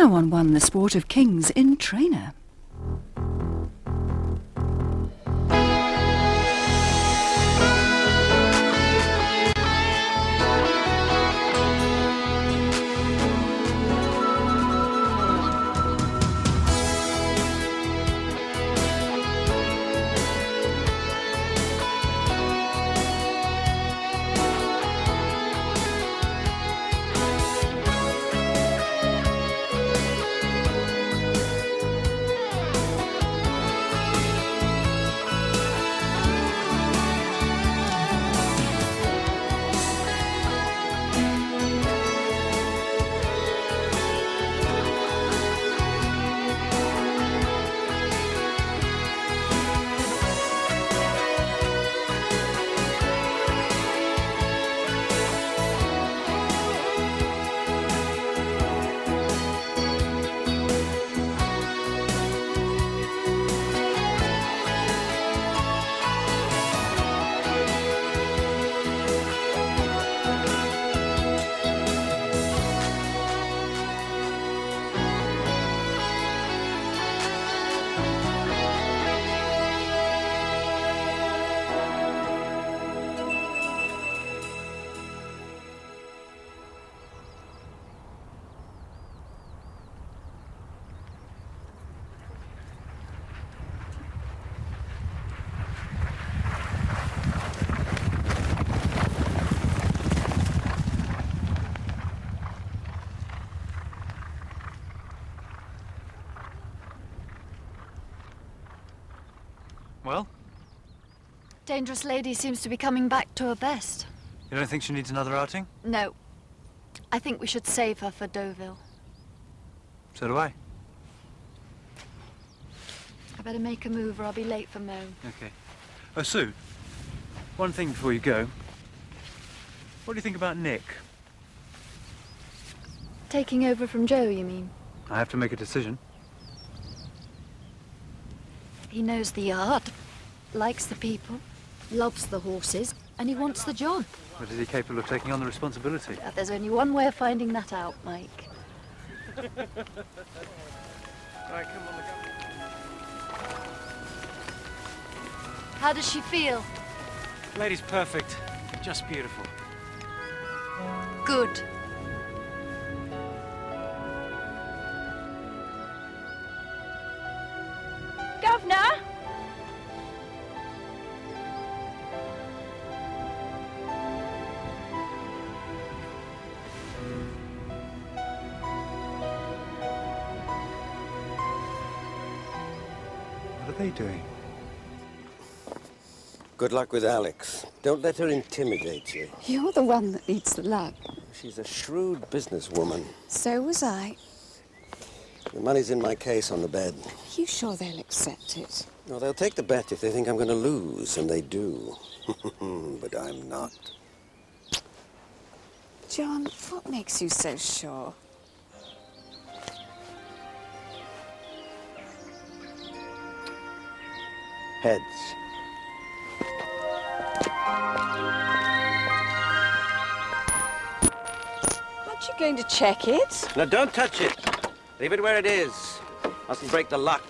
Now on One, the Sport of Kings in Trainer. Well? Dangerous Lady seems to be coming back to her best. You don't think she needs another outing? No. I think we should save her for Deauville. So do I. I better make a move or I'll be late for Mo. Okay. Oh, Sue. One thing before you go. What do you think about Nick? Taking over from Joe, you mean? I have to make a decision. He knows the art, likes the people, loves the horses, and he wants the job. But is he capable of taking on the responsibility? There's only one way of finding that out, Mike. Right, come on, How does she feel? Lady's perfect. Just beautiful. Good. Governor! What are they doing? Good luck with Alex. Don't let her intimidate you. You're the one that needs the luck. She's a shrewd businesswoman. So was I. The money's in my case on the bed. You sure they'll accept it? No, they'll take the bet if they think I'm going to lose, and they do. But I'm not. John, what makes you so sure? Heads. Aren't you going to check it? Now, don't touch it. Leave it where it is. Mustn't break the luck.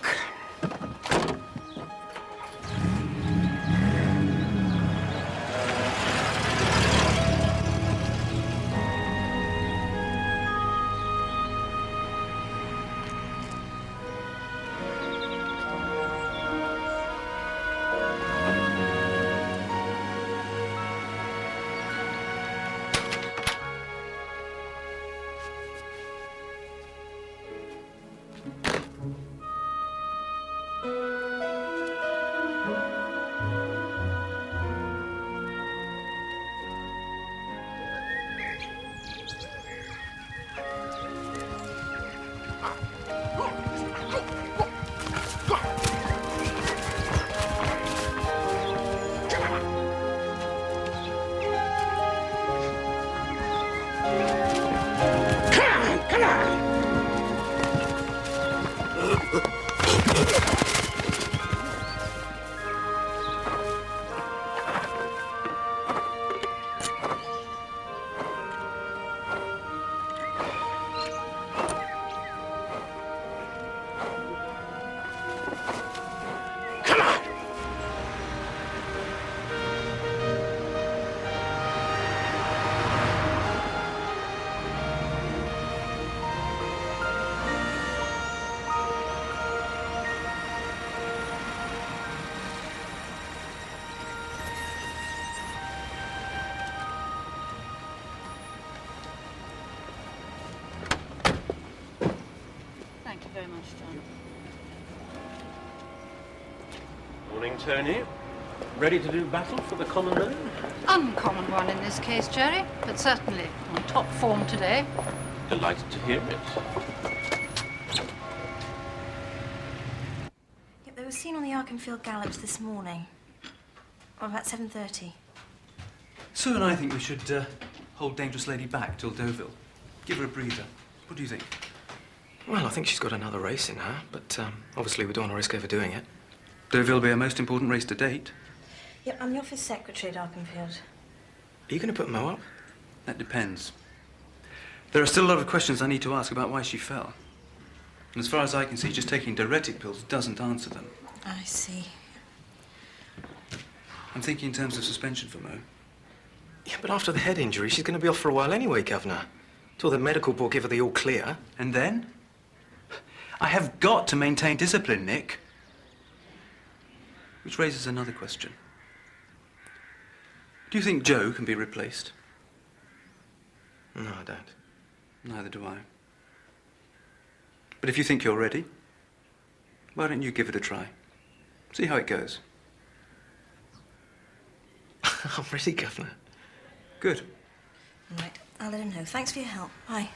you very much, John. Morning, Tony. Ready to do battle for the common man? Uncommon one in this case, Jerry, but certainly on top form today. Delighted to hear it. Yep, they were seen on the Arkenfield Gallops this morning. Well, about 7:30. Sue and I think we should hold Dangerous Lady back till Deauville. Give her a breather. What do you think? Well, I think she's got another race in her, but obviously we don't want to risk overdoing it. Deauville will be our most important race to date. Yep, I'm the office secretary at Arkenfield. Are you going to put Mo up? That depends. There are still a lot of questions I need to ask about why she fell. And as far as I can see, just taking diuretic pills doesn't answer them. I see. I'm thinking in terms of suspension for Mo. Yeah, but after the head injury, she's going to be off for a while anyway, Governor. Till the medical board give her the all clear. And then? I have got to maintain discipline, Nick. Which raises another question. Do you think Joe can be replaced? No, I don't. Neither do I. But if you think you're ready, why don't you give it a try? See how it goes. I'm ready, Governor. Good. Right, I'll let him know. Thanks for your help. Bye.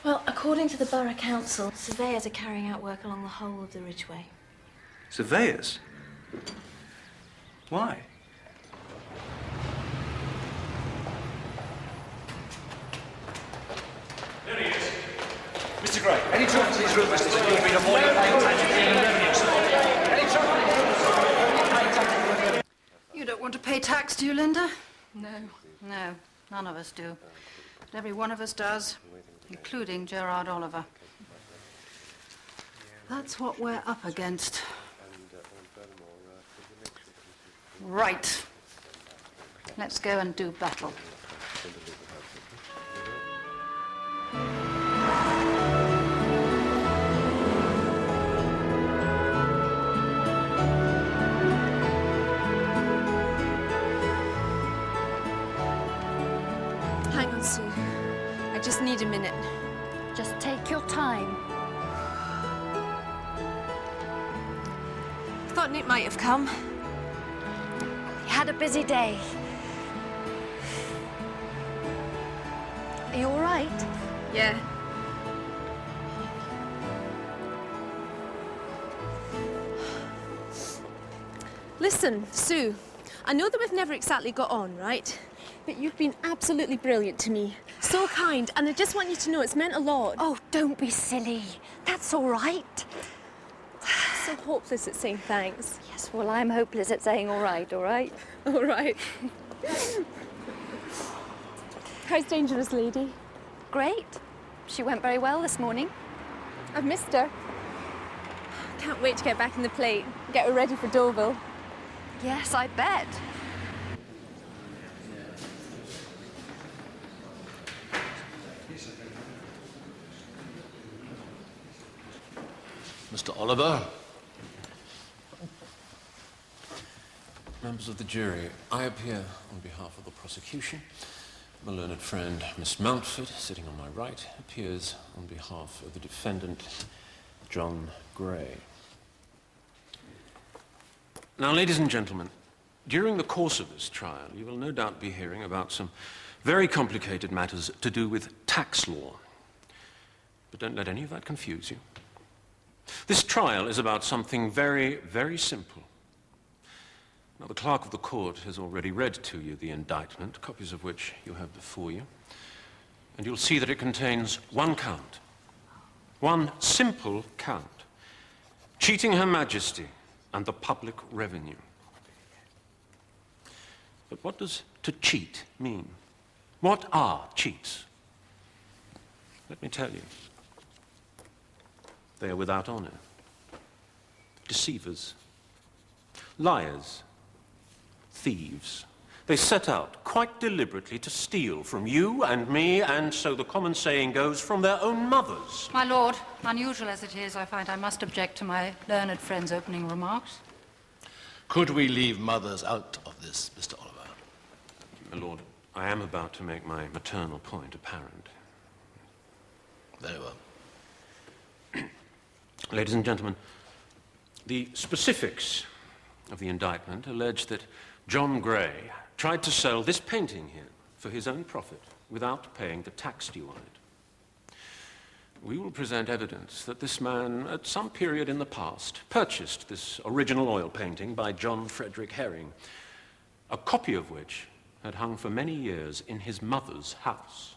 Well, according to the Borough Council, surveyors are carrying out work along the whole of the Ridgeway. Surveyors? Why? There he is. Mr. Gray, any truth to these rumours that you've been avoiding paying tax and revenue? Any truth? You don't want to pay tax, do you, Linda? No, none of us do. But every one of us does, including Gerard Oliver. That's what we're up against. Right. Let's go and do battle. Hang on, Sue. I just need a minute. Just take your time. Thought Nick might have come. He had a busy day. Are you all right? Yeah. Listen, Sue, I know that we've never exactly got on, right? But you've been absolutely brilliant to me. So kind, and I just want you to know it's meant a lot. Oh, don't be silly. That's all right. So hopeless at saying thanks. Yes, well, I'm hopeless at saying all right, all right? All right. How's Dangerous Lady? Great. She went very well this morning. I've missed her. Can't wait to get back in the plate, get her ready for Deauville. Yes, I bet. Mr. Oliver. Members of the jury, I appear on behalf of the prosecution. My learned friend, Miss Mountford, sitting on my right, appears on behalf of the defendant, John Gray. Now, ladies and gentlemen, during the course of this trial, you will no doubt be hearing about some very complicated matters to do with tax law. But don't let any of that confuse you. This trial is about something very, very simple. Now, the clerk of the court has already read to you the indictment, copies of which you have before you, and you'll see that it contains one count, one simple count, cheating Her Majesty and the public revenue. But what does to cheat mean? What are cheats? Let me tell you. They are without honor, deceivers, liars, thieves. They set out quite deliberately to steal from you and me, and so the common saying goes, from their own mothers. My lord, unusual as it is, I find I must object to my learned friend's opening remarks. Could we leave mothers out of this, Mr. Oliver? My lord, I am about to make my maternal point apparent. Very well. Ladies and gentlemen, the specifics of the indictment allege that John Gray tried to sell this painting here for his own profit without paying the tax due on it. We will present evidence that this man, at some period in the past, purchased this original oil painting by John Frederick Herring, a copy of which had hung for many years in his mother's house.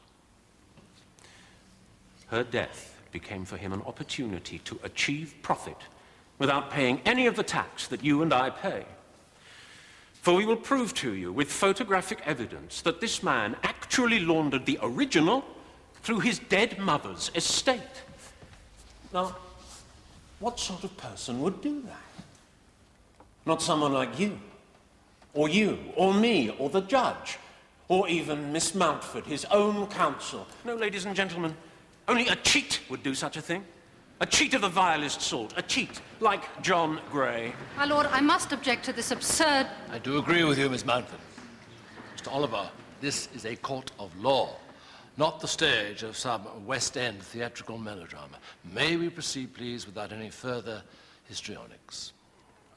Her death became for him an opportunity to achieve profit without paying any of the tax that you and I pay. For we will prove to you with photographic evidence that this man actually laundered the original through his dead mother's estate. Now, what sort of person would do that? Not someone like you, or me, or the judge, or even Miss Mountford, his own counsel. No, ladies and gentlemen, only a cheat would do such a thing. A cheat of the vilest sort. A cheat like John Gray. My lord, I must object to this absurd... I do agree with you, Miss Mountford. Mr. Oliver, this is a court of law, not the stage of some West End theatrical melodrama. May we proceed, please, without any further histrionics?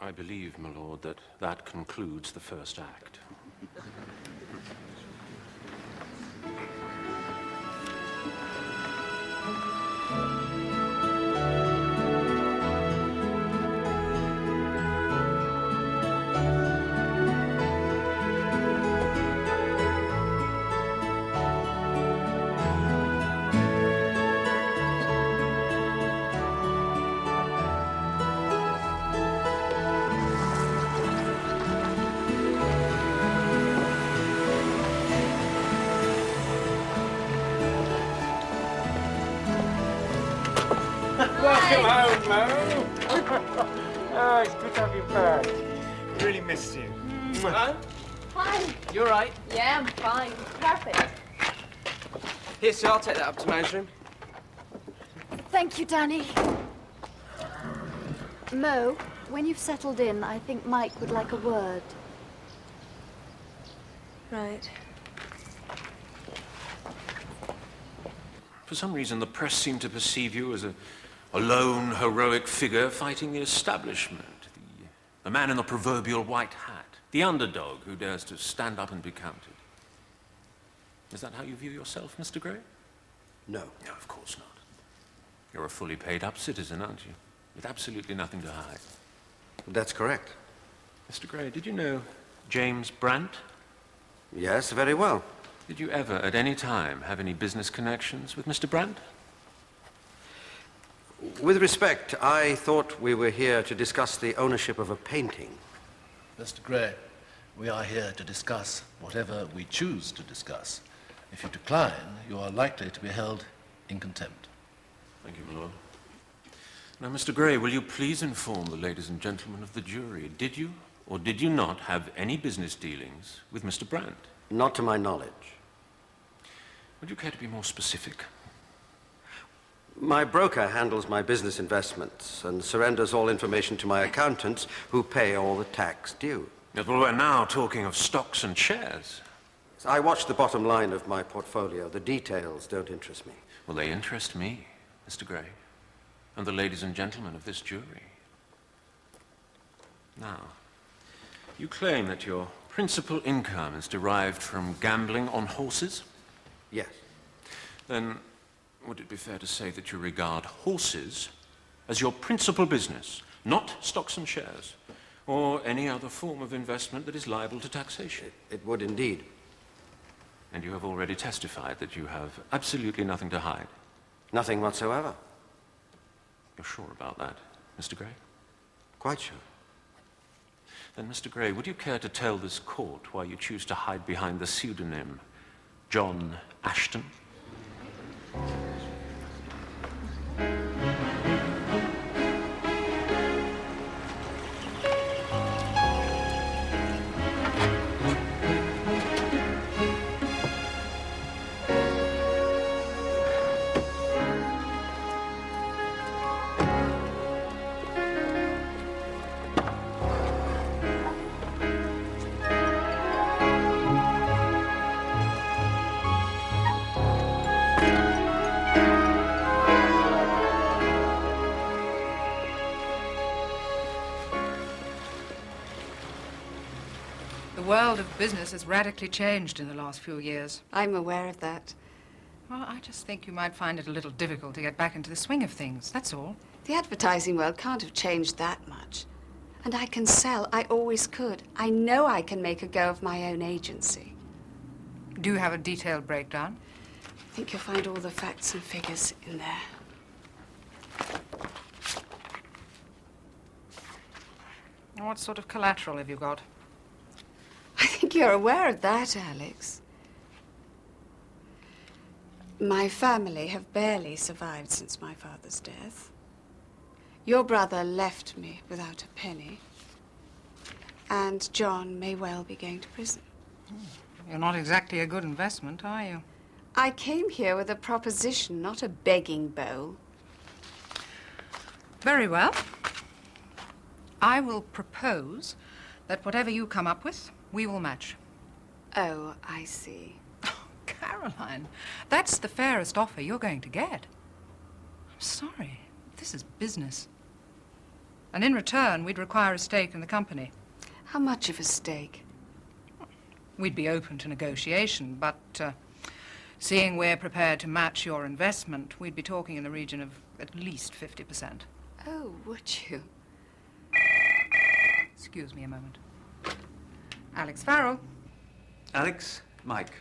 I believe, my lord, that that concludes the first act. Welcome home, Mo. Oh, it's good to have you back. Really missed you. Hello? Hi. You all right? Yeah, I'm fine. Perfect. Here, Sue, I'll take that up to Mo's room. Thank you, Danny. Mo, when you've settled in, I think Mike would like a word. Right. For some reason, the press seemed to perceive you as a lone, heroic figure fighting the establishment. The man in the proverbial white hat. The underdog who dares to stand up and be counted. Is that how you view yourself, Mr. Gray? No. No, of course not. You're a fully paid-up citizen, aren't you? With absolutely nothing to hide. That's correct. Mr. Gray, did you know James Brandt? Yes, very well. Did you ever, at any time, have any business connections with Mr. Brandt? With respect, I thought we were here to discuss the ownership of a painting. Mr. Gray, we are here to discuss whatever we choose to discuss. If you decline, you are likely to be held in contempt. Thank you, my lord. Now, Mr. Gray, will you please inform the ladies and gentlemen of the jury, did you or did you not have any business dealings with Mr. Brandt? Not to my knowledge. Would you care to be more specific? My broker handles my business investments and surrenders all information to my accountants, who pay all the tax due. Yes, well, we're now talking of stocks and shares. I watch the bottom line of my portfolio. The details don't interest me. Well, they interest me, Mr. Gray, and the ladies and gentlemen of this jury. Now, you claim that your principal income is derived from gambling on horses? Yes. Then, would it be fair to say that you regard horses as your principal business, not stocks and shares, or any other form of investment that is liable to taxation? It would indeed. And you have already testified that you have absolutely nothing to hide? Nothing whatsoever. You're sure about that, Mr. Gray? Quite sure. Then, Mr. Gray, would you care to tell this court why you choose to hide behind the pseudonym John Ashton? world of business has radically changed in the last few years. I'm aware of that. Well, I just think you might find it a little difficult to get back into the swing of things, that's all. The advertising world can't have changed that much. And I can sell. I always could. I know I can make a go of my own agency. Do you have a detailed breakdown? I think you'll find all the facts and figures in there. What sort of collateral have you got? I think you're aware of that, Alex. My family have barely survived since my father's death. Your brother left me without a penny. And John may well be going to prison. You're not exactly a good investment, are you? I came here with a proposition, not a begging bowl. Very well. I will propose that whatever you come up with, we will match. Oh, I see. Caroline, that's the fairest offer you're going to get. I'm sorry. This is business. And in return, we'd require a stake in the company. How much of a stake? We'd be open to negotiation, but seeing we're prepared to match your investment, we'd be talking in the region of at least 50%. Oh, would you? Excuse me a moment. Alex Farrell. Alex, Mike.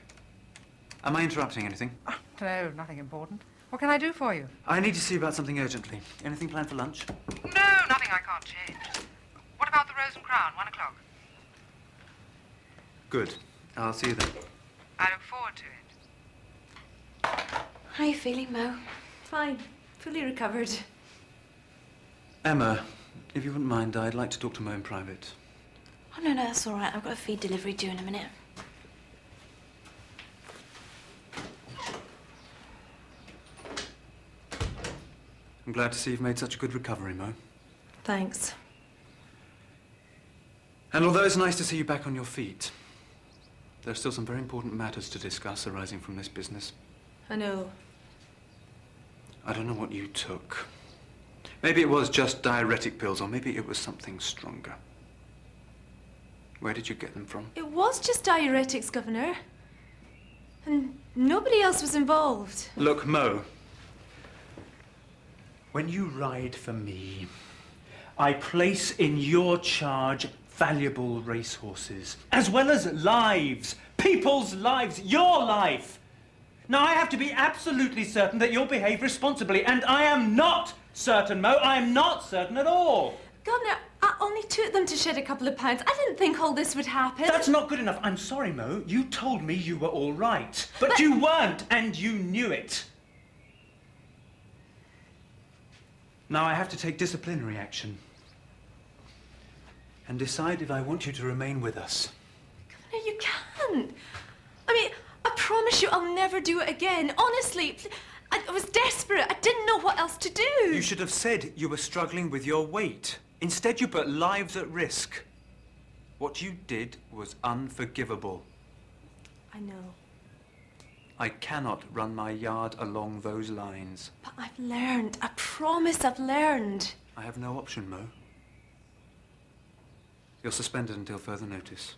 Am I interrupting anything? No, nothing important. What can I do for you? I need to see about something urgently. Anything planned for lunch? No, nothing I can't change. What about the Rose and Crown, 1 o'clock? Good. I'll see you then. I look forward to it. How are you feeling, Mo? Fine. Fully recovered. Emma, if you wouldn't mind, I'd like to talk to Mo in private. Oh, no, that's all right. I've got a feed delivery due in a minute. I'm glad to see you've made such a good recovery, Mo. Thanks. And although it's nice to see you back on your feet, there are still some very important matters to discuss arising from this business. I know. I don't know what you took. Maybe it was just diuretic pills, or maybe it was something stronger. Where did you get them from? It was just diuretics, Governor. And nobody else was involved. Look, Mo. When you ride for me, I place in your charge valuable racehorses, as well as lives, people's lives, your life. Now, I have to be absolutely certain that you'll behave responsibly, and I am not certain, Mo. I am not certain at all. Governor, I only took them to shed a couple of pounds. I didn't think all this would happen. That's not good enough. I'm sorry, Mo. You told me you were all right, but you weren't, and you knew it. Now I have to take disciplinary action and decide if I want you to remain with us. Governor, you can't. I mean, I promise you I'll never do it again. Honestly, I was desperate. I didn't know what else to do. You should have said you were struggling with your weight. Instead, you put lives at risk. What you did was unforgivable. I know. I cannot run my yard along those lines. But I've learned. I promise I've learned. I have no option, Mo. You're suspended until further notice.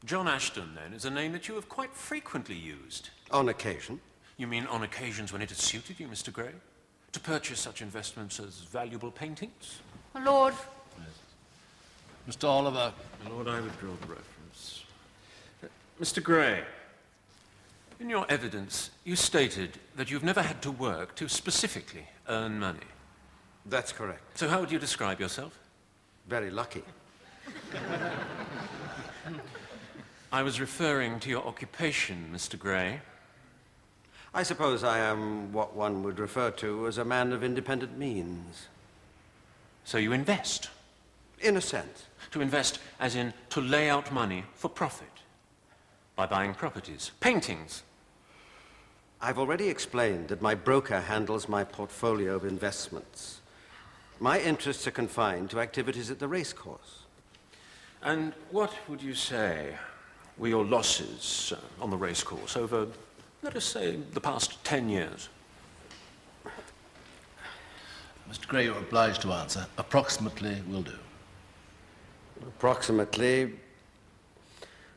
John Ashton, then, is a name that you have quite frequently used. On occasion. You mean on occasions when it has suited you, Mr. Gray? To purchase such investments as valuable paintings? My lord. Mr. Oliver. My lord, I withdraw the reference. Mr. Gray, in your evidence, you stated that you've never had to work to specifically earn money. That's correct. So how would you describe yourself? Very lucky. I was referring to your occupation, Mr. Gray. I suppose I am what one would refer to as a man of independent means. So you invest? In a sense. To invest as in to lay out money for profit. By buying properties, paintings. I've already explained that my broker handles my portfolio of investments. My interests are confined to activities at the racecourse. And what would you say were your losses on the racecourse over, let us say, the past 10 years? Mr. Gray, you're obliged to answer. Approximately will do. Approximately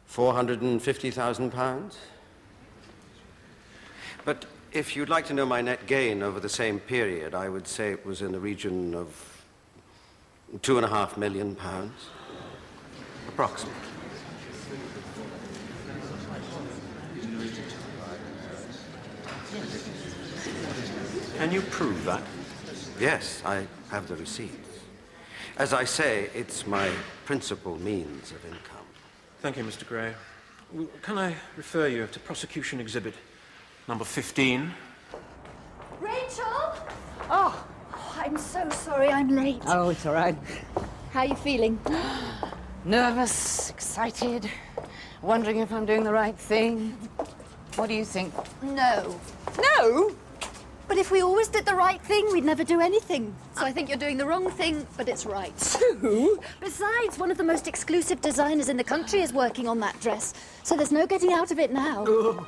£450,000. But if you'd like to know my net gain over the same period, I would say it was in the region of £2.5 million. Approximately. Can you prove that? Yes, I have the receipts. As I say, it's my principal means of income. Thank you, Mr. Gray. Can I refer you to prosecution exhibit number 15? Rachel! Oh, I'm so sorry I'm late. Oh, it's all right. How are you feeling? Nervous, excited, wondering if I'm doing the right thing. What do you think? No. No? But if we always did the right thing, we'd never do anything. So I think you're doing the wrong thing, but it's right. Sue? Besides, one of the most exclusive designers in the country is working on that dress. So there's no getting out of it now. Oh.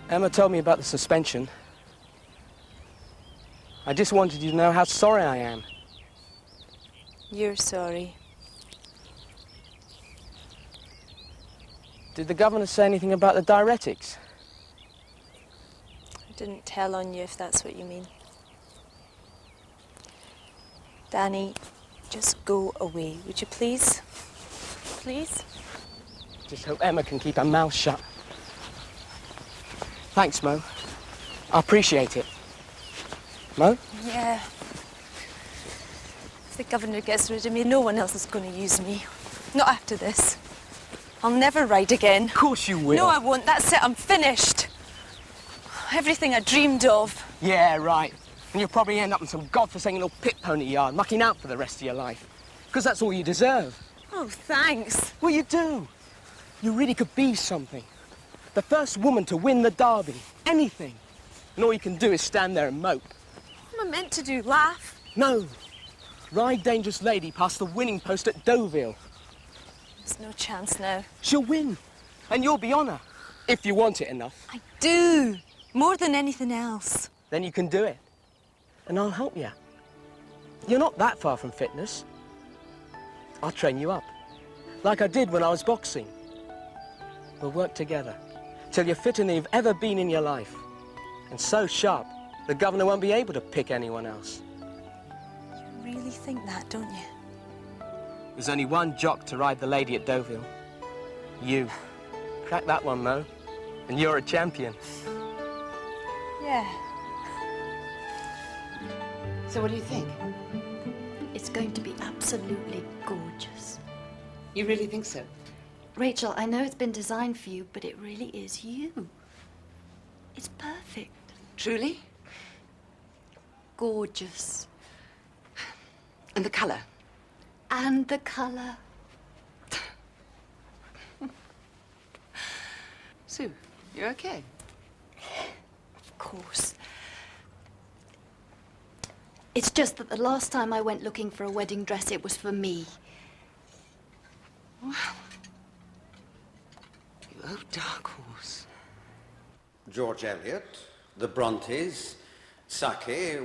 Emma told me about the suspension. I just wanted you to know how sorry I am. You're sorry. Did the governor say anything about the diuretics? I didn't tell on you, if that's what you mean. Danny, just go away, would you please? Please? Just hope Emma can keep her mouth shut. Thanks, Mo. I appreciate it. Mo? Yeah. If the governor gets rid of me, no one else is going to use me. Not after this. I'll never ride again. Of course you will. No, I won't. That's it. I'm finished. Everything I dreamed of. Yeah, right. And you'll probably end up in some godforsaken little pit pony yard, mucking out for the rest of your life. Because that's all you deserve. Oh, thanks. Well, you do. You really could be something. The first woman to win the Derby. Anything. And all you can do is stand there and mope. What am I meant to do? Laugh? No. Ride Dangerous Lady past the winning post at Deauville. There's no chance now. She'll win. And you'll be on her. If you want it enough. I do. More than anything else. Then you can do it. And I'll help you. You're not that far from fitness. I'll train you up. Like I did when I was boxing. We'll work together. Till you're fitter than you've ever been in your life. And so sharp, the governor won't be able to pick anyone else. You really think that, don't you? There's only one jock to ride the lady at Deauville. You. Crack that one, Mo. And you're a champion. Yeah. So what do you think? It's going to be absolutely gorgeous. You really think so? Rachel, I know it's been designed for you, but it really is you. It's perfect. Truly? Gorgeous. And the colour? And the colour. Sue, you're okay? Of course. It's just that the last time I went looking for a wedding dress, it was for me. Well, oh, dark horse. George Eliot, the Brontes, Saki,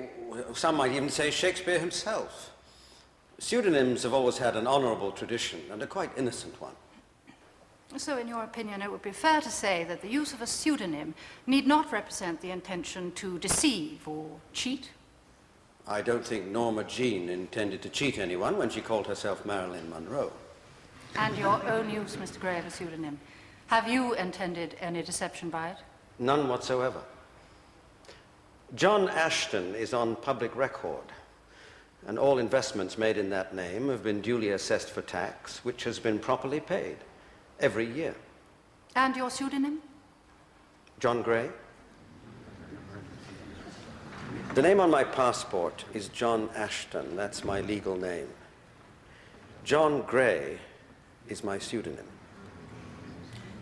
some might even say Shakespeare himself. Pseudonyms have always had an honourable tradition, and a quite innocent one. So, in your opinion, it would be fair to say that the use of a pseudonym need not represent the intention to deceive or cheat? I don't think Norma Jean intended to cheat anyone when she called herself Marilyn Monroe. And your own use, Mr. Gray, of a pseudonym. Have you intended any deception by it? None whatsoever. John Ashton is on public record, and all investments made in that name have been duly assessed for tax, which has been properly paid every year. And your pseudonym? John Gray? The name on my passport is John Ashton. That's my legal name. John Gray is my pseudonym.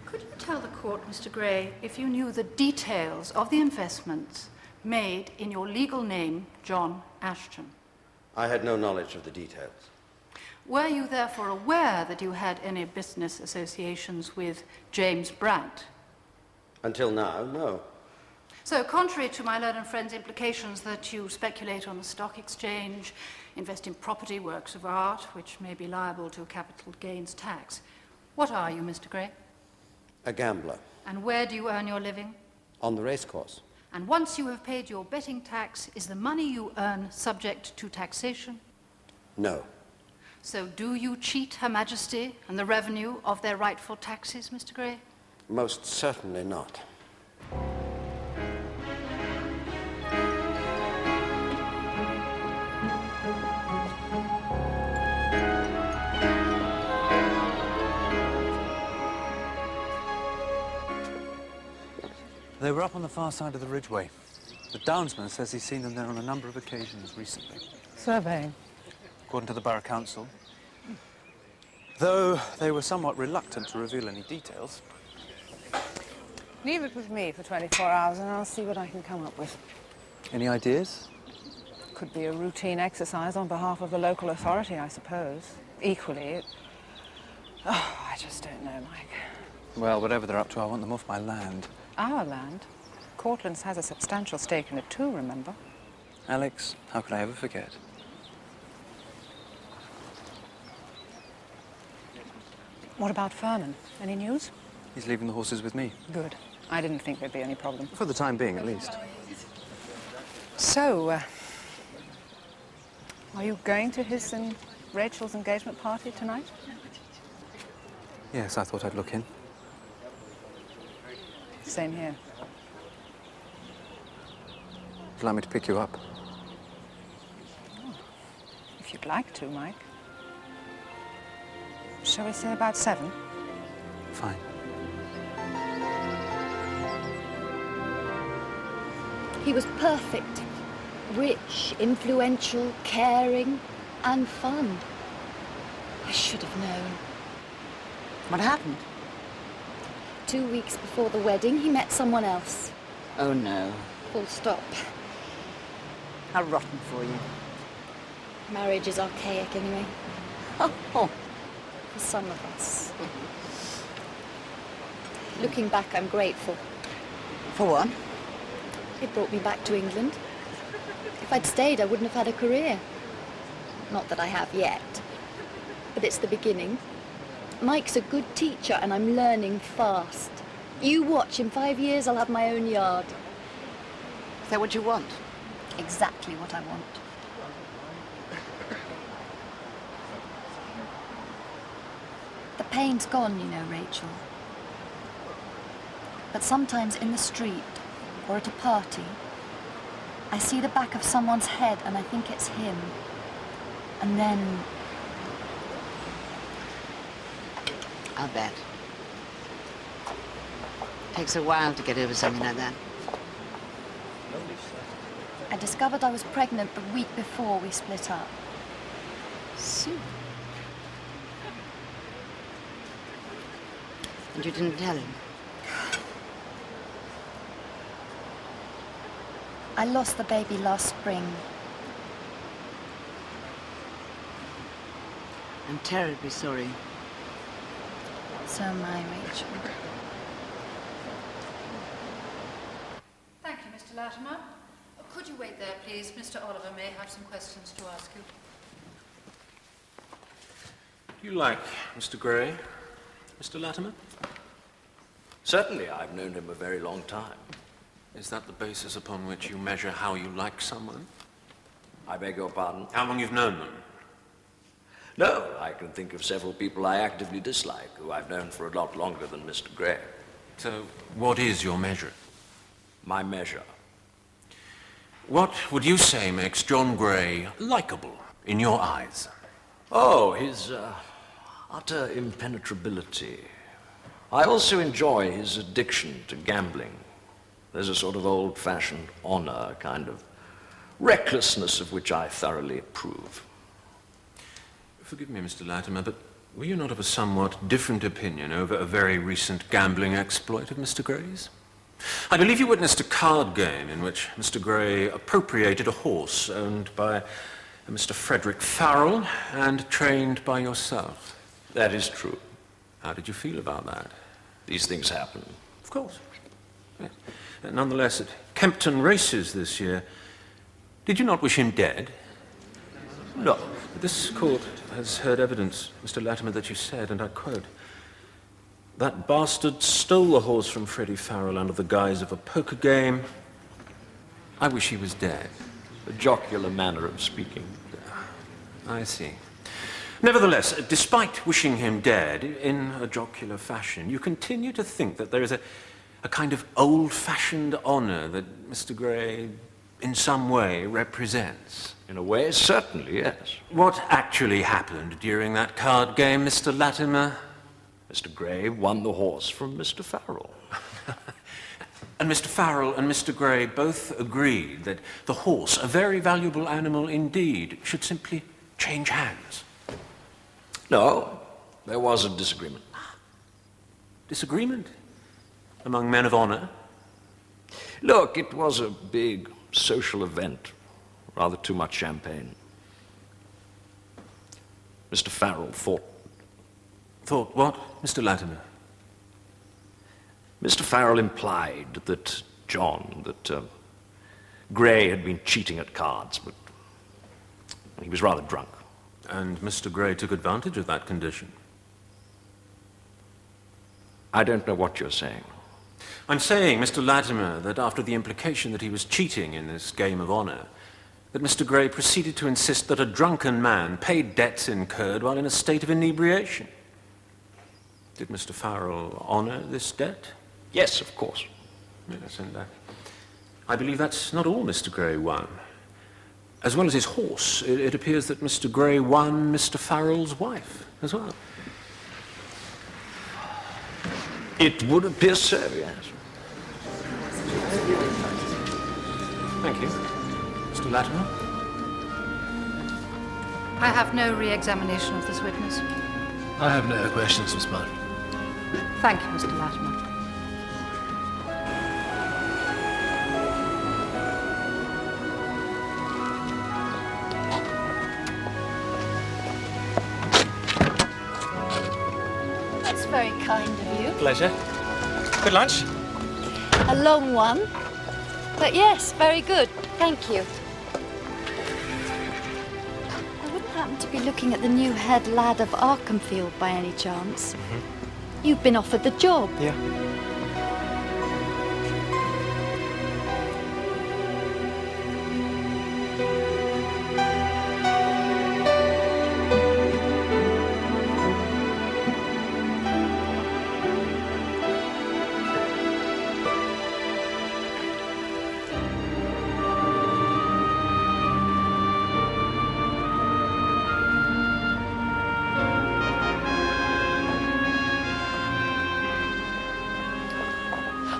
Could you tell the court, Mr. Gray, if you knew the details of the investments made in your legal name, John Ashton? I had no knowledge of the details. Were you therefore aware that you had any business associations with James Brandt? Until now, no. So, contrary to my learned friend's implications that you speculate on the stock exchange, invest in property, works of art, which may be liable to capital gains tax, what are you, Mr. Gray? A gambler. And where do you earn your living? On the racecourse. And once you have paid your betting tax, is the money you earn subject to taxation? No. So do you cheat Her Majesty and the revenue of their rightful taxes, Mr. Gray? Most certainly not. They were up on the far side of the Ridgeway. The Downsman says he's seen them there on a number of occasions recently. Surveying. According to the Borough Council. Though they were somewhat reluctant to reveal any details. Leave it with me for 24 hours and I'll see what I can come up with. Any ideas? Could be a routine exercise on behalf of the local authority, I suppose. Equally, I just don't know, Mike. Well, whatever they're up to, I want them off my land. Our land? Cortlands has a substantial stake in it too, remember? Alex, how could I ever forget? What about Furman? Any news? He's leaving the horses with me. Good. I didn't think there'd be any problem. For the time being, at least. So, are you going to his and Rachel's engagement party tonight? Yes, I thought I'd look in. Same here. Would you like me to pick you up? If you'd like to, Mike. Shall we say about 7? Fine. He was perfect. Rich, influential, caring, and fun. I should have known. What happened? 2 weeks before the wedding, he met someone else. Oh, no. Full stop. How rotten for you. Marriage is archaic, anyway. Oh. For some of us. Looking back, I'm grateful. For what? It brought me back to England. If I'd stayed, I wouldn't have had a career. Not that I have yet. But it's the beginning. Mike's a good teacher, and I'm learning fast. You watch, in 5 years, I'll have my own yard. Is that what you want? Exactly what I want. The pain's gone, you know, Rachel. But sometimes in the street, or at a party, I see the back of someone's head and I think it's him. And then... I'll bet. Takes a while to get over something like that. I discovered I was pregnant the week before we split up. Sue. And you didn't tell him? I lost the baby last spring. I'm terribly sorry. So am I, Rachel. Thank you, Mr. Latimer. Could you wait there, please? Mr. Oliver may have some questions to ask you. Do you like Mr. Gray, Mr. Latimer? Certainly, I've known him a very long time. Is that the basis upon which you measure how you like someone? I beg your pardon? How long you've known them? No, I can think of several people I actively dislike, who I've known for a lot longer than Mr. Gray. So, what is your measure? My measure? What would you say makes John Gray likable in your eyes? Oh, his utter impenetrability. I also enjoy his addiction to gambling. There's a sort of old-fashioned honor, kind of recklessness of which I thoroughly approve. Forgive me, Mr. Latimer, but were you not of a somewhat different opinion over a very recent gambling exploit of Mr. Gray's? I believe you witnessed a card game in which Mr. Gray appropriated a horse owned by a Mr. Frederick Farrell and trained by yourself. That is true. How did you feel about that? These things happen. Of course. Yes. Nonetheless, at Kempton Races this year, did you not wish him dead? No. This court has heard evidence, Mr. Latimer, that you said, and I quote, "That bastard stole the horse from Freddie Farrell under the guise of a poker game. I wish he was dead." A jocular manner of speaking. I see. Nevertheless, despite wishing him dead in a jocular fashion, you continue to think that there is a kind of old-fashioned honor that Mr. Gray in some way represents. In a way, certainly, yes. What actually happened during that card game, Mr. Latimer? Mr. Gray won the horse from Mr. Farrell. And Mr. Farrell and Mr. Gray both agreed that the horse, a very valuable animal indeed, should simply change hands. No, there was a disagreement. Disagreement? Among men of honor? Look, it was a big social event. Rather too much champagne. Mr. Farrell thought... Thought what, Mr. Latimer? Mr. Farrell implied that Gray had been cheating at cards, but he was rather drunk. And Mr. Gray took advantage of that condition? I don't know what you're saying. I'm saying, Mr. Latimer, that after the implication that he was cheating in this game of honor, that Mr. Gray proceeded to insist that a drunken man paid debts incurred while in a state of inebriation. Did Mr. Farrell honor this debt? Yes, of course. Yes, and I believe that's not all Mr. Gray won. As well as his horse, it appears that Mr. Gray won Mr. Farrell's wife as well. It would appear so, yes. Thank you. Mr. Latimer? I have no re-examination of this witness. I have no questions, Miss Martin. Thank you, Mr. Latimer. That's very kind of you. Pleasure. Good lunch? A long one. But yes, very good. Thank you. I wouldn't happen to be looking at the new head lad of Arkenfield by any chance. You've been offered the job. Yeah.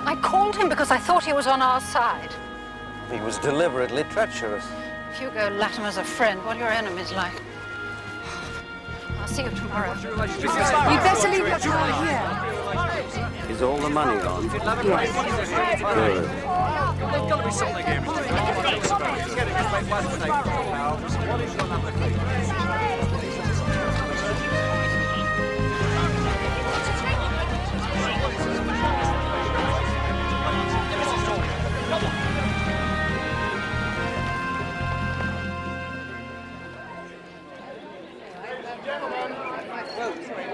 I called him because I thought he was on our side. He was deliberately treacherous. Hugo Latimer's a friend. What are your enemies like? I'll see you tomorrow. You'd better leave your car here. Is all the money gone? Yes. Good. There's got to be something here,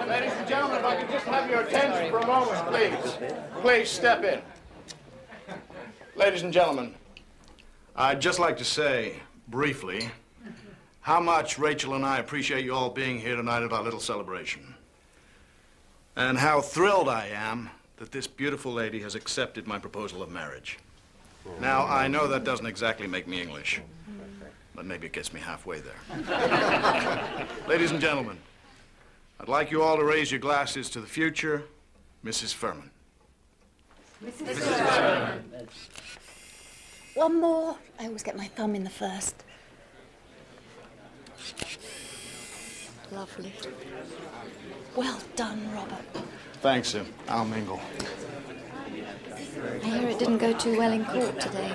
Ladies and gentlemen, if I could just have your attention for a moment, please. Please step in. Ladies and gentlemen, I'd just like to say, briefly, how much Rachel and I appreciate you all being here tonight at our little celebration. And how thrilled I am that this beautiful lady has accepted my proposal of marriage. Now, I know that doesn't exactly make me English, but maybe it gets me halfway there. Ladies and gentlemen, I'd like you all to raise your glasses to the future, Mrs. Furman. Mrs. Furman. One more. I always get my thumb in the first. Lovely. Well done, Robert. Thanks, Sue. I'll mingle. I hear it didn't go too well in court today.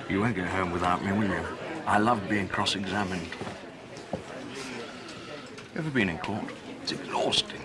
You won't go home without me, will you? I love being cross-examined. Ever been in court? It's exhausting.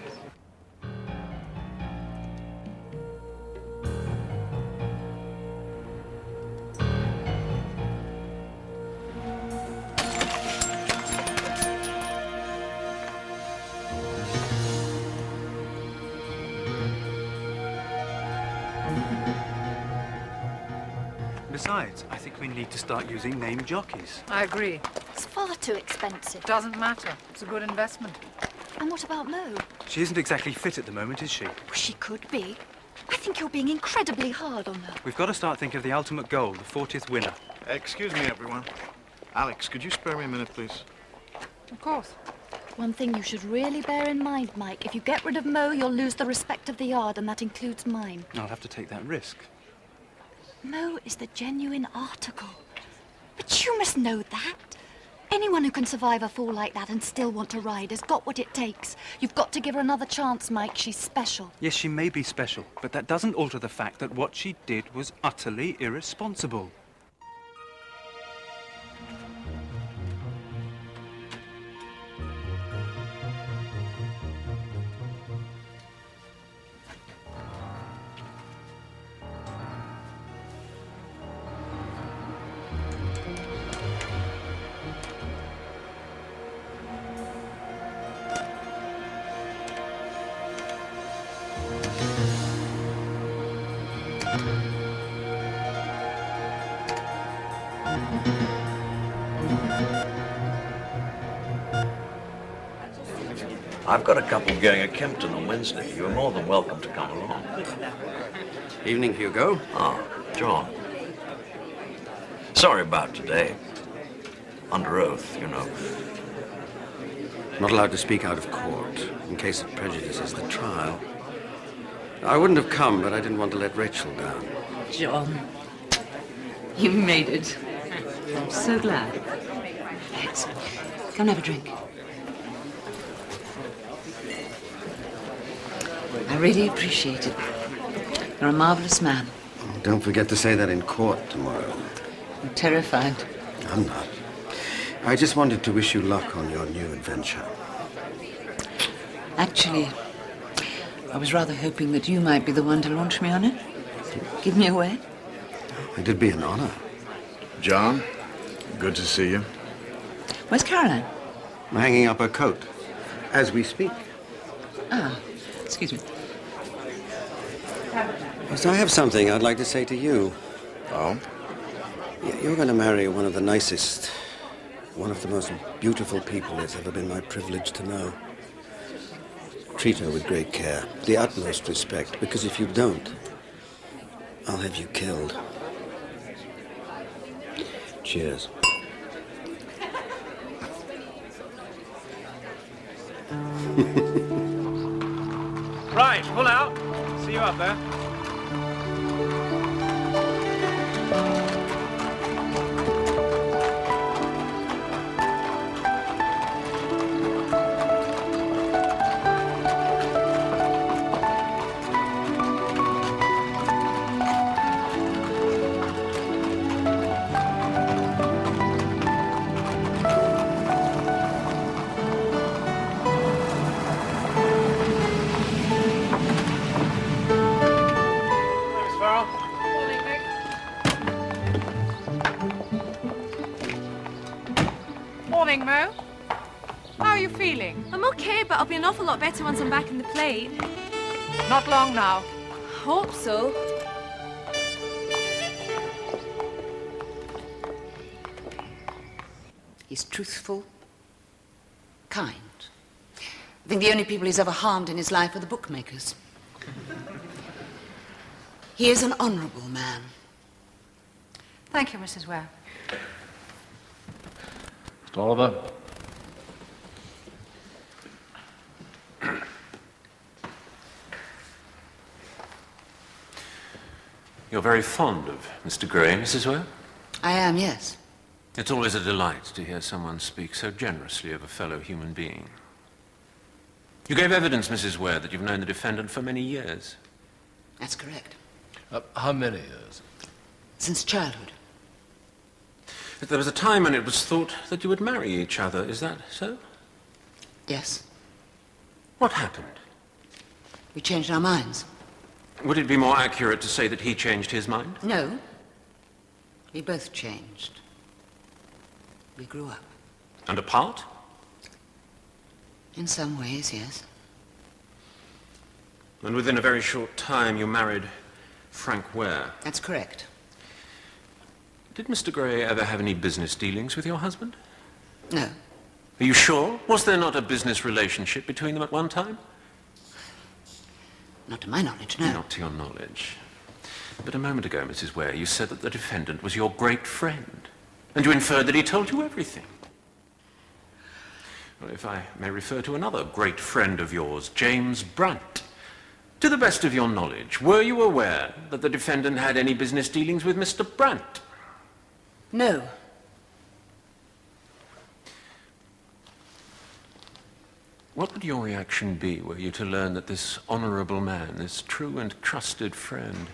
Besides, I think we need to start using named jockeys. I agree. It's far too expensive. Doesn't matter. It's a good investment. And what about Mo? She isn't exactly fit at the moment, is she? Well, she could be. I think you're being incredibly hard on her. We've got to start thinking of the ultimate goal, the 40th winner. Excuse me, everyone. Alex, could you spare me a minute, please? Of course. One thing you should really bear in mind, Mike. If you get rid of Mo, you'll lose the respect of the yard, and that includes mine. I'll have to take that risk. Mo is the genuine article. But you must know that. Anyone who can survive a fall like that and still want to ride has got what it takes. You've got to give her another chance, Mike. She's special. Yes, she may be special, but that doesn't alter the fact that what she did was utterly irresponsible. I've got a couple going at Kempton on Wednesday. You're more than welcome to come along. Evening, Hugo. Ah, John. Sorry about today. Under oath, you know. Not allowed to speak out of court. In case it prejudices the trial. I wouldn't have come, but I didn't want to let Rachel down. John, you made it. I'm so glad. Excellent. Come and have a drink. I really appreciate it. You're a marvelous man. Don't forget to say that in court tomorrow. I'm terrified. I'm not. I just wanted to wish you luck on your new adventure. Actually, I was rather hoping that you might be the one to launch me on it. Give me away. It'd be an honor. John, good to see you. Where's Caroline? I'm hanging up her coat as we speak. Ah, excuse me. Yes, I have something I'd like to say to you. Oh? You're going to marry one of the nicest, one of the most beautiful people it's ever been my privilege to know. Treat her with great care, the utmost respect, because if you don't, I'll have you killed. Cheers. Right, pull out. See you up there. Morning, Mo. How are you feeling? I'm okay, but I'll be an awful lot better once I'm back in the plate. Not long now. Hope so. He's truthful, kind. I think the only people he's ever harmed in his life are the bookmakers. He is an honourable man. Thank you, Mrs. Ware. Mr. Oliver. You're very fond of Mr. Gray, Mrs. Ware? I am, yes. It's always a delight to hear someone speak so generously of a fellow human being. You gave evidence, Mrs. Ware, that you've known the defendant for many years. That's correct. How many years? Since childhood. But there was a time when it was thought that you would marry each other. Is that so? Yes. What happened? We changed our minds. Would it be more accurate to say that he changed his mind? No. We both changed. We grew up. And apart? In some ways, yes. And within a very short time you married Frank Ware. That's correct. Did Mr. Gray ever have any business dealings with your husband? No. Are you sure? Was there not a business relationship between them at one time? Not to my knowledge, no. Not to your knowledge. But a moment ago, Mrs. Ware, you said that the defendant was your great friend, and you inferred that he told you everything. Well, if I may refer to another great friend of yours, James Brant. To the best of your knowledge, were you aware that the defendant had any business dealings with Mr. Brant? No. What would your reaction be were you to learn that this honourable man, this true and trusted friend,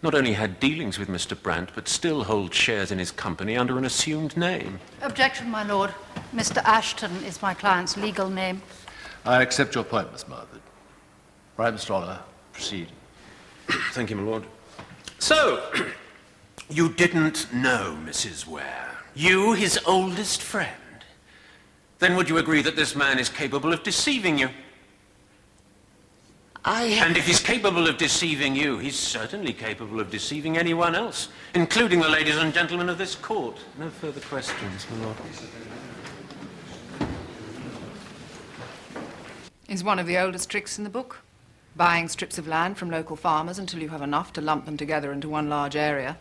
not only had dealings with Mr. Brant, but still holds shares in his company under an assumed name? Objection, my lord. Mr. Ashton is my client's legal name. I accept your point, Miss Margaret. Right, Mr. Oliver, proceed. Thank you, my lord. So, you didn't know Mrs. Ware? You, his oldest friend? Then would you agree that this man is capable of deceiving you? And if he's capable of deceiving you, he's certainly capable of deceiving anyone else, including the ladies and gentlemen of this court. No further questions, my lord. Is one of the oldest tricks in the book. Buying strips of land from local farmers until you have enough to lump them together into one large area.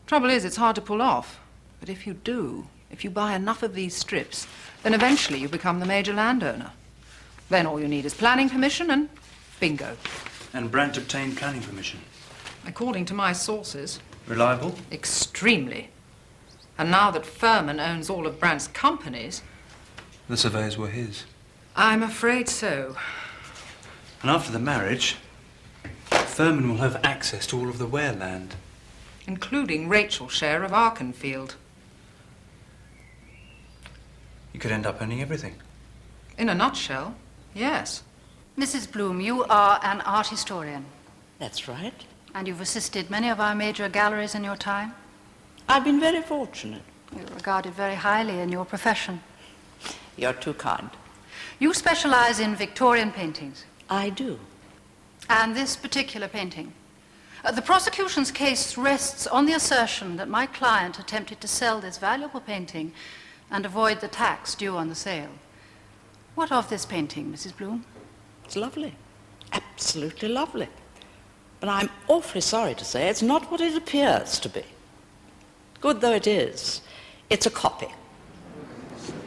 Trouble is, it's hard to pull off. But if you do, if you buy enough of these strips, then eventually you become the major landowner. Then all you need is planning permission and bingo. And Brant obtained planning permission? According to my sources. Reliable? Extremely. And now that Furman owns all of Brant's companies... The surveyors were his. I'm afraid so. And after the marriage, Furman will have access to all of the Ware land. Including Rachel's share of Arkenfield. You could end up owning everything. In a nutshell, yes. Mrs. Bloom, you are an art historian. That's right. And you've assisted many of our major galleries in your time. I've been very fortunate. You're regarded very highly in your profession. You're too kind. You specialize in Victorian paintings. I do. And this particular painting. The prosecution's case rests on the assertion that my client attempted to sell this valuable painting and avoid the tax due on the sale. What of this painting, Mrs. Bloom? It's lovely. Absolutely lovely. But I'm awfully sorry to say it's not what it appears to be. Good though it is, it's a copy.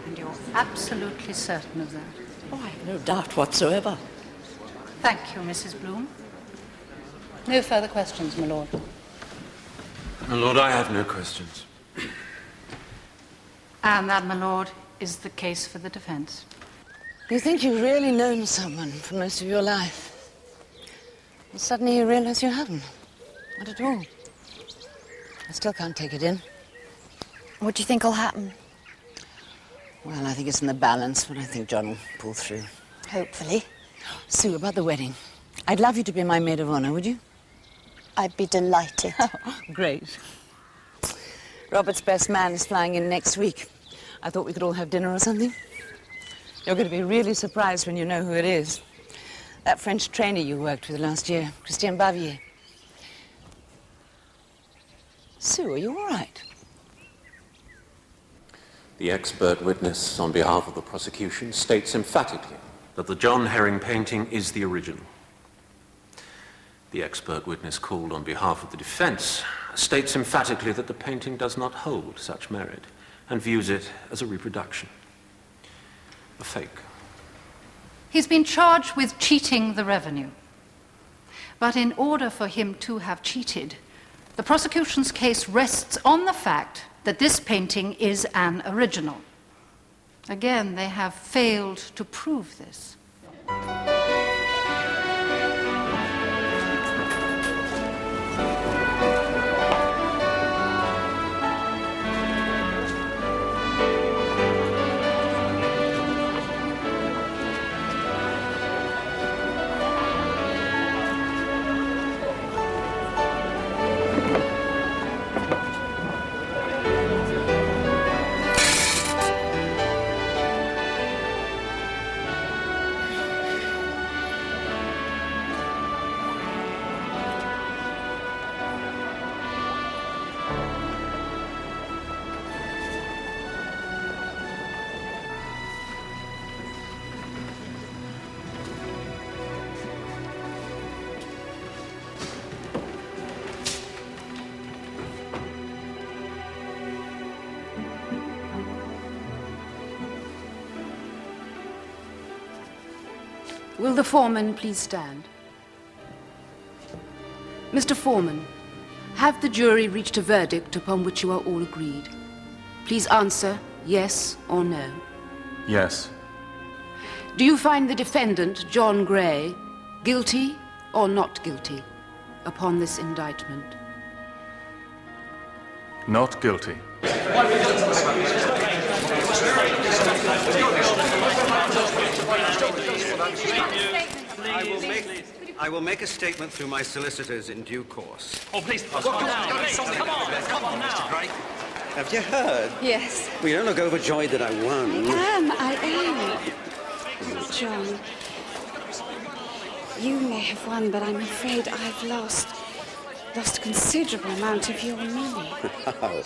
And you're absolutely certain of that? Oh, I have no doubt whatsoever. Thank you, Mrs. Bloom. No further questions, my lord. My lord, I have no questions. And that, my lord, is the case for the defense. You think you've really known someone for most of your life. And suddenly you realize you haven't. Not at all. I still can't take it in. What do you think will happen? Well, I think it's in the balance, but I think John will pull through. Hopefully. Sue, about the wedding. I'd love you to be my maid of honor, would you? I'd be delighted. Great. Robert's best man is flying in next week. I thought we could all have dinner or something. You're going to be really surprised when you know who it is. That French trainer you worked with last year, Christian Bavier. Sue, are you all right? The expert witness on behalf of the prosecution states emphatically that the John Herring painting is the original. The expert witness called on behalf of the defense states emphatically that the painting does not hold such merit and views it as a reproduction, a fake. He's been charged with cheating the revenue. But in order for him to have cheated, The prosecution's case rests on the fact that this painting is an original. Again, they have failed to prove this. Will the foreman please stand? Mr. Foreman, have the jury reached a verdict upon which you are all agreed? Please answer yes or no. Yes. Do you find the defendant, John Gray, guilty or not guilty upon this indictment? Not guilty. I will make a statement through my solicitors in due course. Oh, please, come on now. Mr. Gray. Have you heard? Yes. Well, you don't look overjoyed that I won. I am. John, you may have won, but I'm afraid I've lost a considerable amount of your money. How?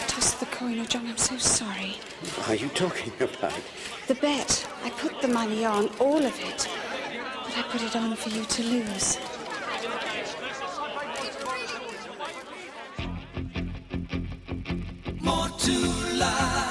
Toss the coin, oh, John, I'm so sorry. What are you talking about? The bet. I put the money on, all of it. But I put it on for you to lose. More to life.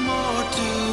More to